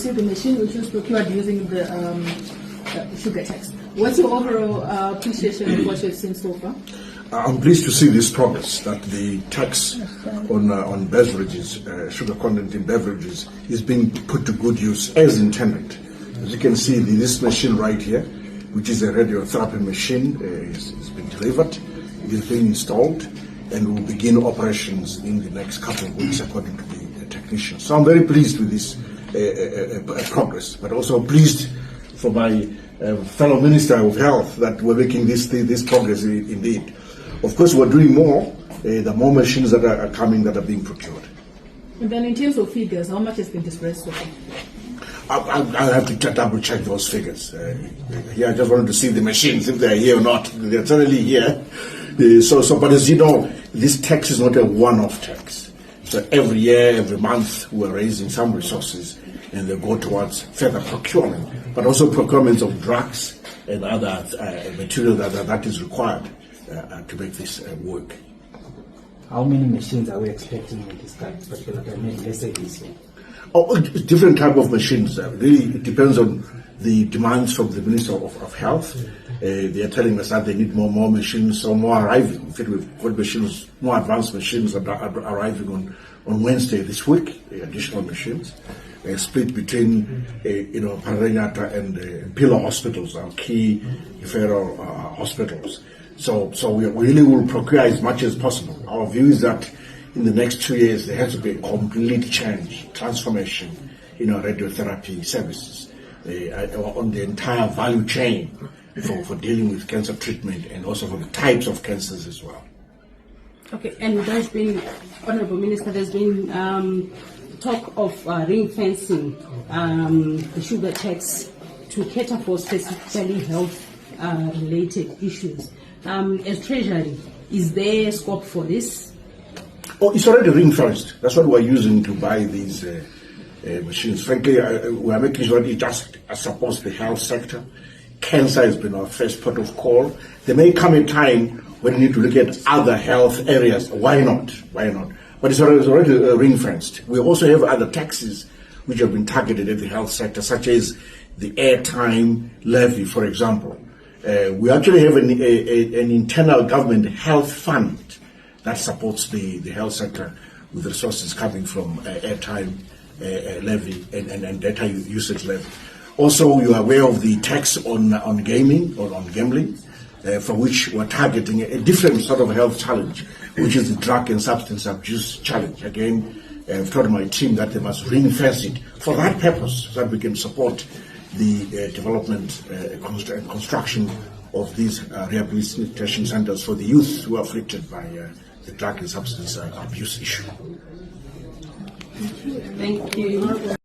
The machine which was procured using the sugar tax. What's your overall appreciation of what you've seen so far? I'm pleased to see this progress, that the tax on beverages, sugar content in beverages, is being put to good use as intended. As you can see, this machine right here, which is a radiotherapy machine, is been delivered, it is being installed, and will begin operations in the next couple of weeks, according to the technician. So I'm very pleased with this progress, but also pleased for my fellow Minister of Health that we're making this progress indeed. Of course, we're doing more. There are more machines that are coming that are being procured. And then in terms of figures, how much has been dispersed so far? I'll have to double check those figures. Here, I just wanted to see the machines, if they're here or not. They're certainly here. But as you know, this tax is not a one-off tax. So every year, every month, we're raising some resources and they go towards further procurement, but also procurement of drugs and other material that is required to make this work. How many machines are we expecting in this particular time, let's say this year? Different type of machines. Really, it depends on the demands from the Minister of Health. They are telling us that they need more machines, so more arriving. In fact, we've got machines, more advanced machines that are arriving on Wednesday this week, additional machines. Split between Pararenyata and Pillar hospitals, our key referral hospitals. So we really will procure as much as possible. Our view is that in the next 2 years there has to be a complete change, transformation in our radiotherapy services on the entire value chain for dealing with cancer treatment and also for the types of cancers as well. Okay, and there's been, Honorable Minister, there's been talk of ring fencing the sugar tax to cater for specifically health related issues. As Treasury, is there scope for this? It's already ring fenced. That's what we're using to buy these machines. Frankly, we're making sure it just supports the health sector. Cancer has been our first port of call. There may come a time when we need to look at other health areas. Why not? Why not? But it's already ring fenced. We also have other taxes which have been targeted at the health sector, such as the airtime levy, for example. We actually have an internal government health fund that supports the health sector with resources coming from airtime levy and data usage levy. Also, you are aware of the tax on gaming or on gambling, for which we're targeting a different sort of health challenge, which is the drug and substance abuse challenge. Again, I've told my team that they must reinvest it for that purpose, so that we can support the development and construction of these rehabilitation centers for the youth who are afflicted by the drug and substance abuse issue. Thank you.